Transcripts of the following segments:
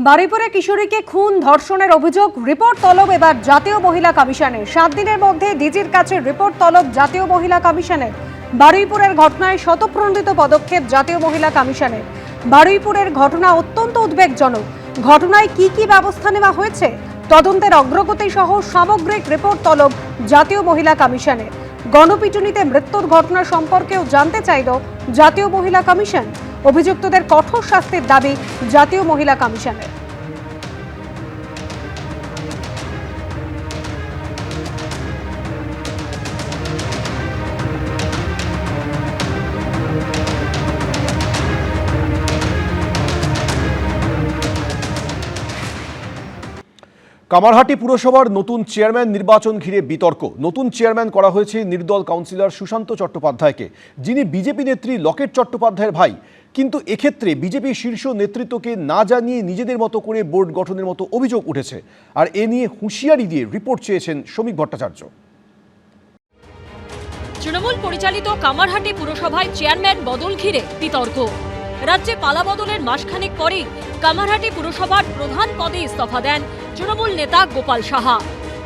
বারুইপুরে কিশোরীকে খুন ধর্ষণের অভিযোগ, রিপোর্ট তলব এবার জাতীয় মহিলা কমিশনের। 7 দিনের মধ্যে ডিজির কাছে রিপোর্ট তলব জাতীয় মহিলা কমিশনের। বারুইপুরের ঘটনায় স্বতঃপ্রণোদিত পদক্ষেপ জাতীয় মহিলা কমিশনের। বারুইপুরের ঘটনা অত্যন্ত উদ্বেগজনক। ঘটনায় কি ব্যবস্থা নেওয়া হয়েছে, তদন্তের অগ্রগতি সহ সামগ্রিক রিপোর্ট তলব জাতীয় মহিলা কমিশনের। গণপিটুনিতে মৃত্যুর ঘটনা সম্পর্কেও জানতে চাইল জাতীয় মহিলা কমিশন। অভিযুক্তদের কঠোর শাস্তির দাবি জাতীয় মহিলা কমিশনের। কামারহাটি পুরসভার নতুন চেয়ারম্যান নির্বাচন ঘিরে বিতর্ক। নতুন চেয়ারম্যান করা হয়েছে নির্দল কাউন্সিলর সুশান্ত চট্টোপাধ্যায়কে, যিনি বিজেপি নেত্রী লকেট চট্টোপাধ্যায়ের ভাই। কিন্তু এক্ষেত্রে বিজেপি শীর্ষ নেতৃত্বকে না জানিয়ে নিজেদের মতো করে বোর্ড গঠনের মতো অভিযোগ উঠেছে। আর এ নিয়ে হুঁশিয়ারি দিয়ে রিপোর্ট চেয়েছেন শ্রমিক ভট্টাচার্য। তৃণমূল পরিচালিত কামারহাটি পুরসভায় চেয়ারম্যান বদল ঘিরে বিতর্ক। রাজ্যে পালা বদলের মাসখানেক পরেই কামারহাটি পুরসভার প্রধান পদে ইস্তফা দেন তৃণমূল নেতা গোপাল সাহা।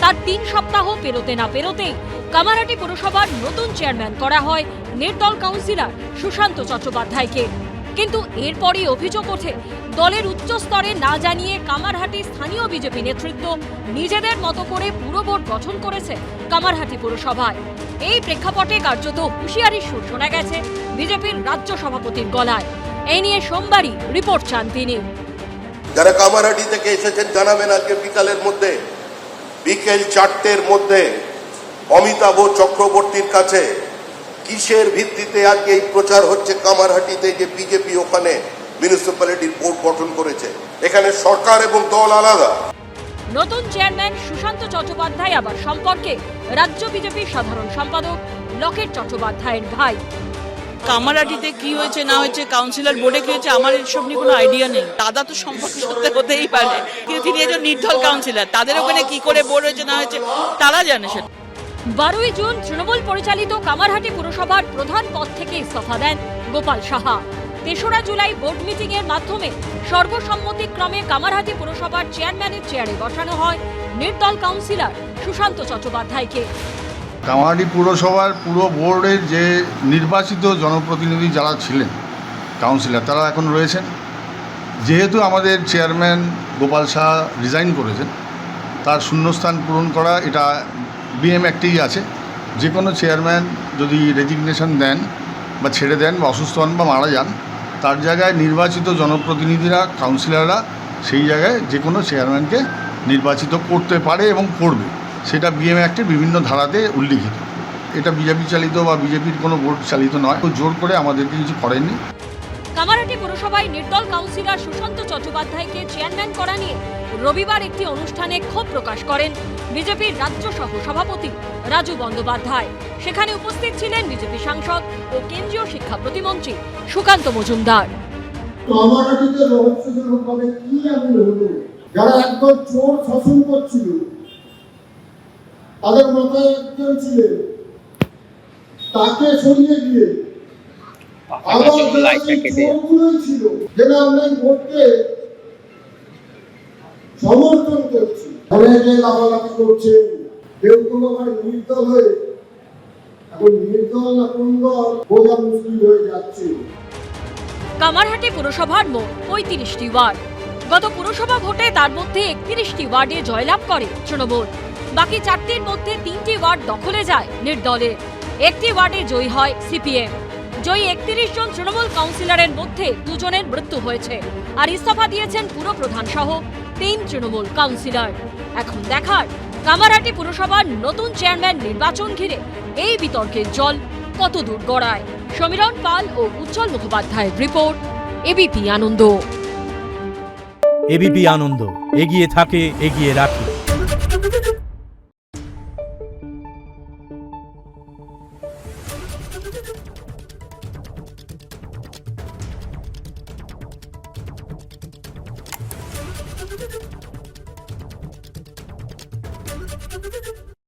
তার 3 সপ্তাহ পেরোতে না পেরোতেই কামারহাটি পুরসভার নতুন চেয়ারম্যান করা হয় নির্দল কাউন্সিলর সুশান্ত চট্টোপাধ্যায়কে। কিন্তু এরপরই অভিযোগ ওঠে, দলের উচ্চ স্তরে না জানিয়ে কামারহাটি স্থানীয় বিজেপি নেতৃত্ব নিজেদের মতো করে পুরো বোর্ড গঠন করেছে কামারহাটি পুরসভায়। এই প্রেক্ষাপটে কার্যত হুঁশিয়ারির সুর শোনা গেছে বিজেপির রাজ্য সভাপতির গলায়। এই নিয়ে সোমবারই রিপোর্ট চান তিনি। যারা কামারহাটি থেকে এসেছেন জানাবেন আজকে বিকেল 4টের মধ্যে অমিতাভ চক্রবর্তীর কাছে কিসের ভিত্তিতে আজকে এই প্রচার হচ্ছে কামারহাটিতে যে বিজেপি ওখানে মিউনিসিপ্যালিটির বোর্ড গঠন করেছে। এখানে সরকার এবং দল আলাদা। নতুন চেয়ারম্যান সুশান্ত চট্টোপাধ্যায় আবার সম্পর্কে রাজ্য বিজেপির সাধারণ সম্পাদক লকেট চট্টোপাধ্যায়ের ভাই। কামারহাটিতে কি হয়েছে না হয়েছে, কাউন্সিলর বোর্ডে কি হয়েছে, আমার এসব নিয়ে কোনো আইডিয়া নেই। দাদা তো সম্পর্ক সত্যি হতেই পারে, কিন্তু তিনি একজন নির্দল কাউন্সিলর, তাদের ওখানে কি করে বোর্ড হয়েছে না হয়েছে তারা জানে। সেটা 12ই জুন তৃণমূল পরিচালিত কামারহাটি পুরসভার প্রধান পদ থেকে ইস্তফা দেন গোপাল সাহা। 3রা জুলাই বোর্ড মিটিং এর মাধ্যমে সর্বসম্মতিক্রমে কামারহাটি পুরসভার চেয়ারম্যানের চেয়ারে বসানো হয় নির্দল কাউন্সিলর সুশান্ত চট্টোপাধ্যায়কে। কামারহাটি পুরসভার পুরো বোর্ডের যে নির্বাচিত জনপ্রতিনিধি যারা ছিলেন কাউন্সিলর, তারা এখন রয়েছেন। যেহেতু আমাদের চেয়ারম্যান গোপাল শাহ রিজাইন করেছেন, তার শূন্যস্থান পূরণ করা এটা বিএম অ্যাক্টেই আছে। যে কোনো চেয়ারম্যান যদি রেজিগনেশন দেন বা ছেড়ে দেন বা অসুস্থ হন বা মারা যান, তার জায়গায় নির্বাচিত জনপ্রতিনিধিরা কাউন্সিলররা সেই জায়গায় যে কোনো চেয়ারম্যানকে নির্বাচিত করতে পারে এবং করবে। সেটা বিএম অ্যাক্টের বিভিন্ন ধারাতে উল্লিখিত। এটা বিজেপি চালিত বা বিজেপির কোনো বোর্ড চালিত নয়, জোর করে আমাদেরকে কিছু করেননি। কামারহাটি পুরসভায় নির্দল কাউন্সিলর সুশান্ত চট্টোপাধ্যায়কে চেয়ারম্যান করা নিয়ে রবিবার একটি অনুষ্ঠানে ক্ষোভ প্রকাশ করেন বিজেপির রাজ্য সহ সভাপতি রাজু বন্দ্যোপাধ্যায়। সেখানে উপস্থিত ছিলেন বিজেপি সাংসদ ও কেন্দ্রীয় শিক্ষা প্রতিমন্ত্রী সুকান্ত মজুমদার। কামারহাটিতে রহস্যজনকভাবে কি এমন হলো, যারা একদম চোর শাসন করছিল, তাদের মাথায় একজন ছিলেন, তাকে সরিয়ে দিয়ে আবার চোরগুলোই ছিল যারা অনলাইন ভোটকে সমর্থন করছে। অনেকে লাফালাফি করছে, কেউ কেউ আবার নির্দল হয়ে এখন নির্দল না কোন দল বোঝা মুশকিল হয়ে যাচ্ছে। কামারহাটি পুরসভার মোট 35টি ওয়ার্ড। গত পুরসভা ভোটে তার মধ্যে 31টি ওয়ার্ডে জয়লাভ করে তৃণমূল। বাকি 4টির মধ্যে 3টি ওয়ার্ড দখলে যায় নির্দলের। একটি ওয়ার্ডে জয়ী হয় সিপিএম। জয়ী 31 জন তৃণমূল কাউন্সিলরের মধ্যে 2 জনের মৃত্যু হয়েছে, আর ইস্তফা দিয়েছেন পুরপ্রধান সহ 3 তৃণমূল কাউন্সিলর। এখন দেখার কামারহাটি পুরসভার নতুন চেয়ারম্যান নির্বাচন ঘিরে এই বিতর্কের জল কত দূর গড়ায়। সমীরণ পাল ও উজ্জ্বল মুখোপাধ্যায়ের রিপোর্ট, এবিপি আনন্দ। এবিপি আনন্দ, এগিয়ে থাকে, এগিয়ে রাখে। Thank you.